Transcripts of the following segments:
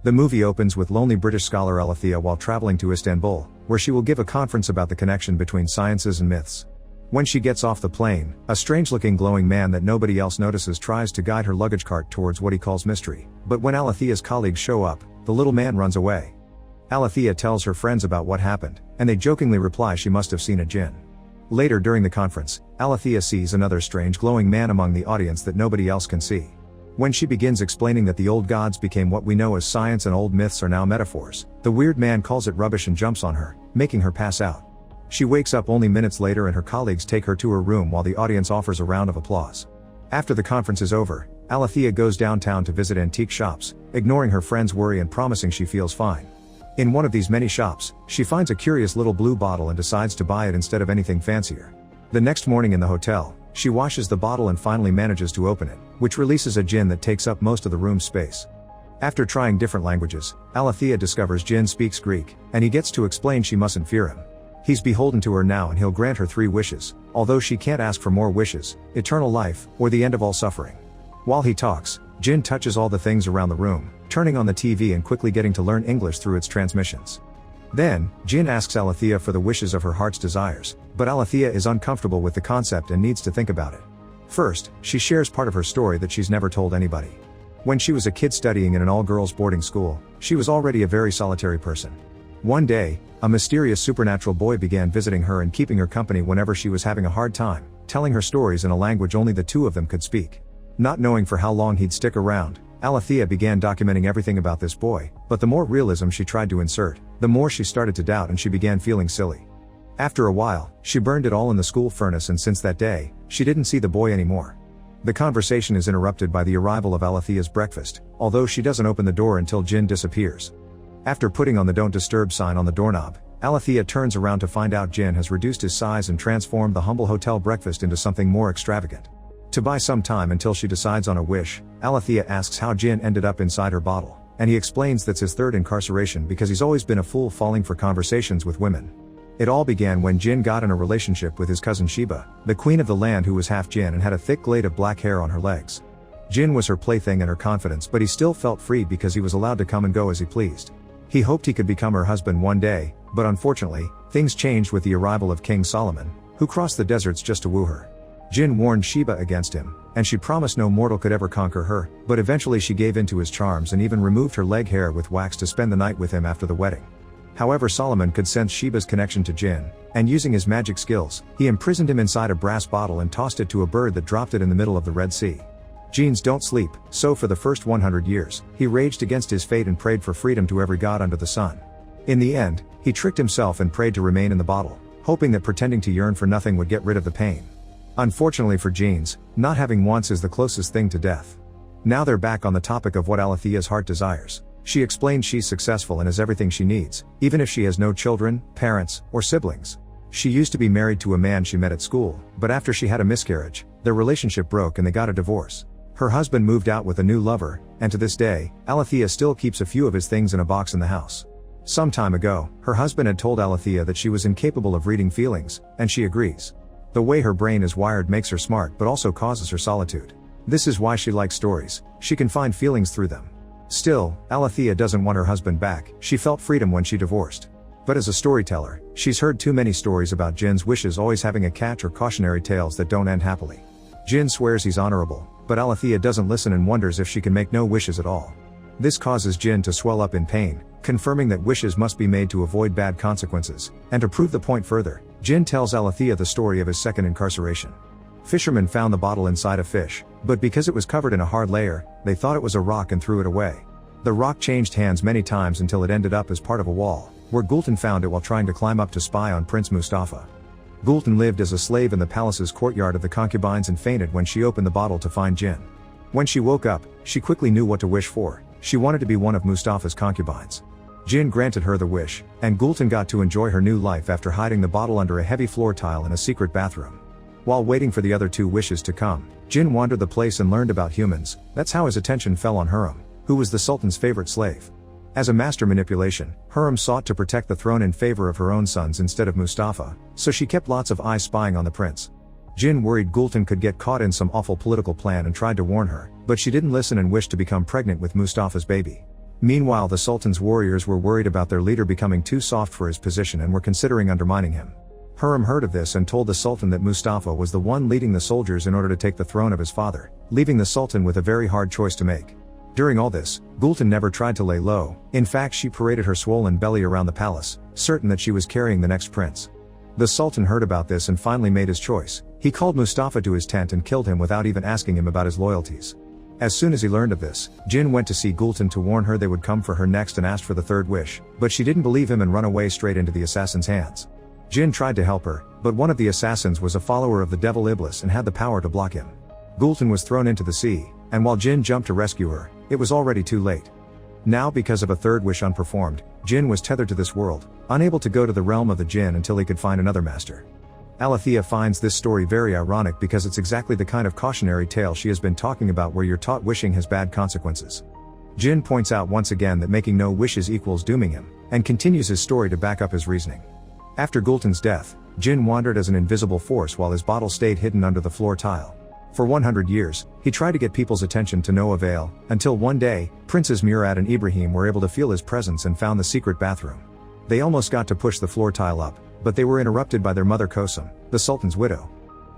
The movie opens with lonely British scholar Alethea while traveling to Istanbul, where she will give a conference about the connection between sciences and myths. When she gets off the plane, a strange-looking glowing man that nobody else notices tries to guide her luggage cart towards what he calls mystery, but when Alethea's colleagues show up, the little man runs away. Alethea tells her friends about what happened, and they jokingly reply she must have seen a djinn. Later during the conference, Alethea sees another strange glowing man among the audience that nobody else can see. When she begins explaining that the old gods became what we know as science and old myths are now metaphors, the weird man calls it rubbish and jumps on her, making her pass out. She wakes up only minutes later and her colleagues take her to her room while the audience offers a round of applause. After the conference is over, Alethea goes downtown to visit antique shops, ignoring her friends' worry and promising she feels fine. In one of these many shops, she finds a curious little blue bottle and decides to buy it instead of anything fancier. The next morning in the hotel, she washes the bottle and finally manages to open it, which releases a djinn that takes up most of the room's space. After trying different languages, Alethea discovers djinn speaks Greek, and he gets to explain she mustn't fear him. He's beholden to her now and he'll grant her 3 wishes, although she can't ask for more wishes, eternal life, or the end of all suffering. While he talks, Jinn touches all the things around the room, turning on the TV and quickly getting to learn English through its transmissions. Then, Jinn asks Alethea for the wishes of her heart's desires, but Alethea is uncomfortable with the concept and needs to think about it. First, she shares part of her story that she's never told anybody. When she was a kid studying in an all-girls boarding school, she was already a very solitary person. One day, a mysterious supernatural boy began visiting her and keeping her company whenever she was having a hard time, telling her stories in a language only the 2 of them could speak. Not knowing for how long he'd stick around, Alethea began documenting everything about this boy, but the more realism she tried to insert, the more she started to doubt and she began feeling silly. After a while, she burned it all in the school furnace and since that day, she didn't see the boy anymore. The conversation is interrupted by the arrival of Alethea's breakfast, although she doesn't open the door until Jinn disappears. After putting on the "Don't Disturb" sign on the doorknob, Alethea turns around to find out Jinn has reduced his size and transformed the humble hotel breakfast into something more extravagant. To buy some time until she decides on a wish, Alethea asks how Jinn ended up inside her bottle, and he explains that's his 3rd incarceration because he's always been a fool falling for conversations with women. It all began when Jinn got in a relationship with his cousin Sheba, the queen of the land who was half Jinn and had a thick glade of black hair on her legs. Jinn was her plaything and her confidence, but he still felt free because he was allowed to come and go as he pleased. He hoped he could become her husband one day, but unfortunately, things changed with the arrival of King Solomon, who crossed the deserts just to woo her. Jinn warned Sheba against him, and she promised no mortal could ever conquer her, but eventually she gave in to his charms and even removed her leg hair with wax to spend the night with him after the wedding. However, Solomon could sense Sheba's connection to Jinn, and using his magic skills, he imprisoned him inside a brass bottle and tossed it to a bird that dropped it in the middle of the Red Sea. Jinns don't sleep, so for the first 100 years, he raged against his fate and prayed for freedom to every god under the sun. In the end, he tricked himself and prayed to remain in the bottle, hoping that pretending to yearn for nothing would get rid of the pain. Unfortunately for Jinns, not having wants is the closest thing to death. Now they're back on the topic of what Alethea's heart desires. She explains she's successful and has everything she needs, even if she has no children, parents, or siblings. She used to be married to a man she met at school, but after she had a miscarriage, their relationship broke and they got a divorce. Her husband moved out with a new lover, and to this day, Alethea still keeps a few of his things in a box in the house. Some time ago, her husband had told Alethea that she was incapable of reading feelings, and she agrees. The way her brain is wired makes her smart but also causes her solitude. This is why she likes stories, she can find feelings through them. Still, Alethea doesn't want her husband back, she felt freedom when she divorced. But as a storyteller, she's heard too many stories about Jinn's wishes always having a catch or cautionary tales that don't end happily. Jinn swears he's honorable, but Alethea doesn't listen and wonders if she can make no wishes at all. This causes Jinn to swell up in pain, confirming that wishes must be made to avoid bad consequences, and to prove the point further, Jinn tells Alethea the story of his 2nd incarceration. Fishermen found the bottle inside a fish, but because it was covered in a hard layer, they thought it was a rock and threw it away. The rock changed hands many times until it ended up as part of a wall, where Gultan found it while trying to climb up to spy on Prince Mustafa. Gultan lived as a slave in the palace's courtyard of the concubines and fainted when she opened the bottle to find Jinn. When she woke up, she quickly knew what to wish for. She wanted to be one of Mustafa's concubines. Jinn granted her the wish, and Gultan got to enjoy her new life after hiding the bottle under a heavy floor tile in a secret bathroom. While waiting for the other 2 wishes to come, Jinn wandered the place and learned about humans. That's how his attention fell on Hurrem, who was the Sultan's favorite slave. As a master manipulation, Hurrem sought to protect the throne in favor of her own sons instead of Mustafa, so she kept lots of eyes spying on the prince. Jinn worried Gultan could get caught in some awful political plan and tried to warn her, but she didn't listen and wished to become pregnant with Mustafa's baby. Meanwhile, the Sultan's warriors were worried about their leader becoming too soft for his position and were considering undermining him. Hurrem heard of this and told the Sultan that Mustafa was the one leading the soldiers in order to take the throne of his father, leaving the Sultan with a very hard choice to make. During all this, Gultan never tried to lay low. In fact, she paraded her swollen belly around the palace, certain that she was carrying the next prince. The Sultan heard about this and finally made his choice. He called Mustafa to his tent and killed him without even asking him about his loyalties. As soon as he learned of this, Jinn went to see Gultan to warn her they would come for her next and asked for the third wish, but she didn't believe him and run away straight into the assassin's hands. Jinn tried to help her, but one of the assassins was a follower of the devil Iblis and had the power to block him. Gultan was thrown into the sea, and while Jinn jumped to rescue her, it was already too late. Now, because of a third wish unperformed, Jinn was tethered to this world, unable to go to the realm of the jinn until he could find another master. Alethea finds this story very ironic because it's exactly the kind of cautionary tale she has been talking about where you're taught wishing has bad consequences. Jinn points out once again that making no wishes equals dooming him, and continues his story to back up his reasoning. After Gultan's death, Jinn wandered as an invisible force while his bottle stayed hidden under the floor tile. For 100 years, he tried to get people's attention to no avail, until one day, Princes Murad and Ibrahim were able to feel his presence and found the secret bathroom. They almost got to push the floor tile up, but they were interrupted by their mother Kosum, the Sultan's widow.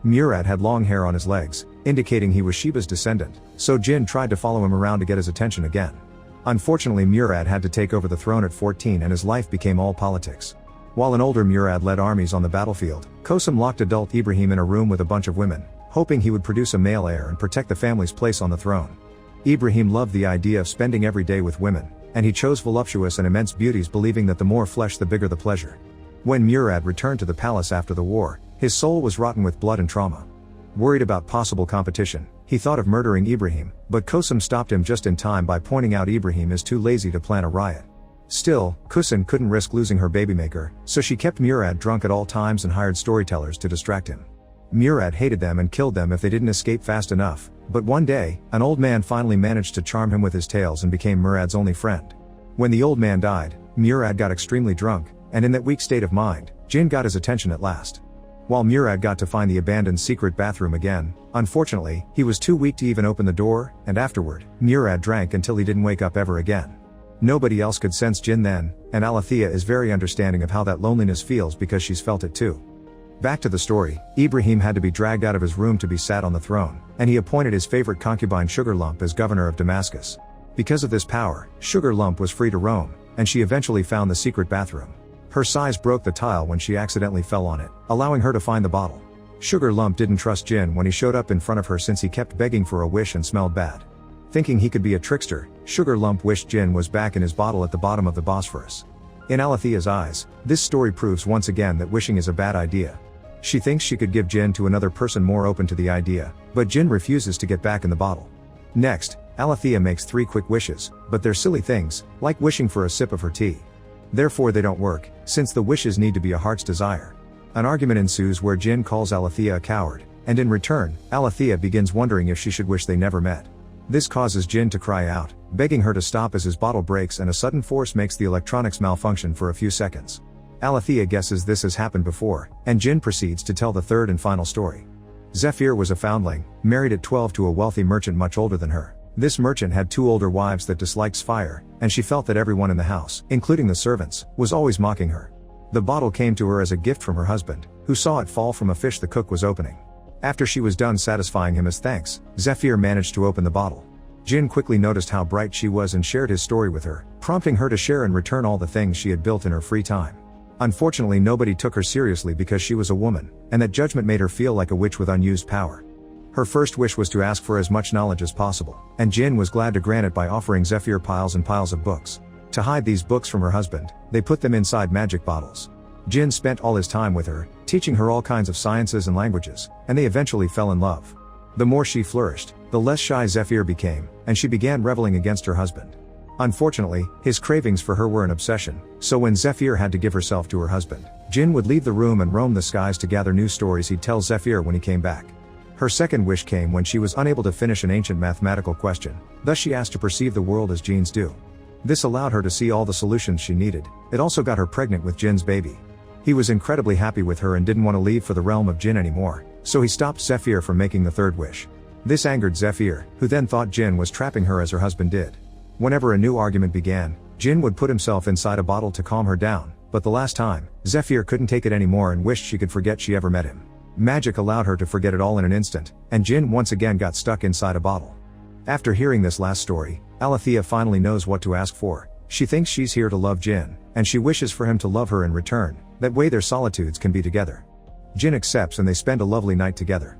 Murad had long hair on his legs, indicating he was Sheba's descendant, so Jinn tried to follow him around to get his attention again. Unfortunately, Murad had to take over the throne at 14 and his life became all politics. While an older Murad led armies on the battlefield, Kosum locked adult Ibrahim in a room with a bunch of women, hoping he would produce a male heir and protect the family's place on the throne. Ibrahim loved the idea of spending every day with women, and he chose voluptuous and immense beauties, believing that the more flesh the bigger the pleasure. When Murad returned to the palace after the war, his soul was rotten with blood and trauma. Worried about possible competition, he thought of murdering Ibrahim, but Kosum stopped him just in time by pointing out Ibrahim is too lazy to plan a riot. Still, Kosum couldn't risk losing her babymaker, so she kept Murad drunk at all times and hired storytellers to distract him. Murad hated them and killed them if they didn't escape fast enough, but one day, an old man finally managed to charm him with his tales and became Murad's only friend. When the old man died, Murad got extremely drunk, and in that weak state of mind, Jinn got his attention at last. While Murad got to find the abandoned secret bathroom again, unfortunately, he was too weak to even open the door, and afterward, Murad drank until he didn't wake up ever again. Nobody else could sense Jinn then, and Alethea is very understanding of how that loneliness feels because she's felt it too. Back to the story, Ibrahim had to be dragged out of his room to be sat on the throne, and he appointed his favorite concubine Sugar Lump as governor of Damascus. Because of this power, Sugar Lump was free to roam, and she eventually found the secret bathroom. Her size broke the tile when she accidentally fell on it, allowing her to find the bottle. Sugar Lump didn't trust Jinn when he showed up in front of her since he kept begging for a wish and smelled bad. Thinking he could be a trickster, Sugar Lump wished Jinn was back in his bottle at the bottom of the Bosphorus. In Alethea's eyes, this story proves once again that wishing is a bad idea. She thinks she could give Jinn to another person more open to the idea, but Jinn refuses to get back in the bottle. Next, Alethea makes 3 quick wishes, but they're silly things, like wishing for a sip of her tea. Therefore they don't work, since the wishes need to be a heart's desire. An argument ensues where Jinn calls Alethea a coward, and in return, Alethea begins wondering if she should wish they never met. This causes Jinn to cry out, begging her to stop as his bottle breaks and a sudden force makes the electronics malfunction for a few seconds. Alethea guesses this has happened before, and Jinn proceeds to tell the third and final story. Zephyr was a foundling, married at 12 to a wealthy merchant much older than her. This merchant had 2 older wives that disliked fire, and she felt that everyone in the house, including the servants, was always mocking her. The bottle came to her as a gift from her husband, who saw it fall from a fish the cook was opening. After she was done satisfying him as thanks, Zephyr managed to open the bottle. Jinn quickly noticed how bright she was and shared his story with her, prompting her to share in return all the things she had built in her free time. Unfortunately, nobody took her seriously because she was a woman, and that judgment made her feel like a witch with unused power. Her first wish was to ask for as much knowledge as possible, and Jinn was glad to grant it by offering Zephyr piles and piles of books. To hide these books from her husband, they put them inside magic bottles. Jinn spent all his time with her, teaching her all kinds of sciences and languages, and they eventually fell in love. The more she flourished, the less shy Zephyr became, and she began reveling against her husband. Unfortunately, his cravings for her were an obsession, so when Zephyr had to give herself to her husband, Jinn would leave the room and roam the skies to gather new stories he'd tell Zephyr when he came back. Her second wish came when she was unable to finish an ancient mathematical question, thus she asked to perceive the world as genes do. This allowed her to see all the solutions she needed. It also got her pregnant with Jinn's baby. He was incredibly happy with her and didn't want to leave for the realm of Jinn anymore, so he stopped Zephyr from making the third wish. This angered Zephyr, who then thought Jinn was trapping her as her husband did. Whenever a new argument began, Djinn would put himself inside a bottle to calm her down, but the last time, Zephyr couldn't take it anymore and wished she could forget she ever met him. Magic allowed her to forget it all in an instant, and Djinn once again got stuck inside a bottle. After hearing this last story, Alethea finally knows what to ask for. She thinks she's here to love Djinn, and she wishes for him to love her in return, that way their solitudes can be together. Djinn accepts and they spend a lovely night together.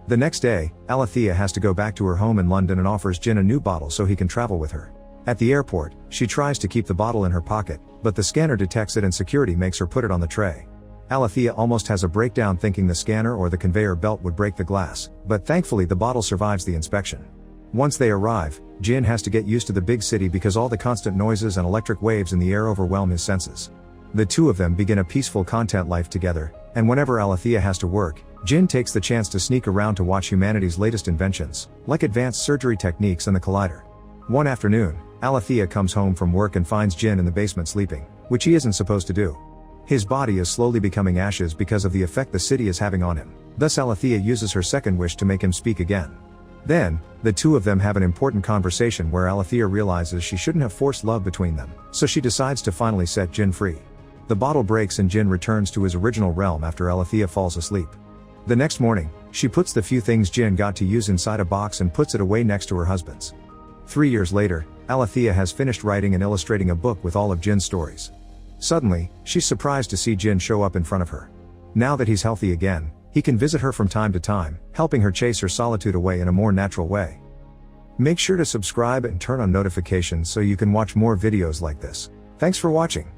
The next day, Alethea has to go back to her home in London and offers Djinn a new bottle so he can travel with her. At the airport, she tries to keep the bottle in her pocket, but the scanner detects it and security makes her put it on the tray. Alethea almost has a breakdown thinking the scanner or the conveyor belt would break the glass, but thankfully the bottle survives the inspection. Once they arrive, Djinn has to get used to the big city because all the constant noises and electric waves in the air overwhelm his senses. The two of them begin a peaceful content life together, and whenever Alethea has to work, Djinn takes the chance to sneak around to watch humanity's latest inventions, like advanced surgery techniques and the collider. One afternoon, Alethea comes home from work and finds Djinn in the basement sleeping, which he isn't supposed to do. His body is slowly becoming ashes because of the effect the city is having on him, thus Alethea uses her second wish to make him speak again. Then, the two of them have an important conversation where Alethea realizes she shouldn't have forced love between them, so she decides to finally set Djinn free. The bottle breaks and Djinn returns to his original realm after Alethea falls asleep. The next morning, she puts the few things Djinn got to use inside a box and puts it away next to her husband's. 3 years later, Alethea has finished writing and illustrating a book with all of Djinn's stories. Suddenly, she's surprised to see Djinn show up in front of her. Now that he's healthy again, he can visit her from time to time, helping her chase her solitude away in a more natural way. Make sure to subscribe and turn on notifications so you can watch more videos like this. Thanks for watching.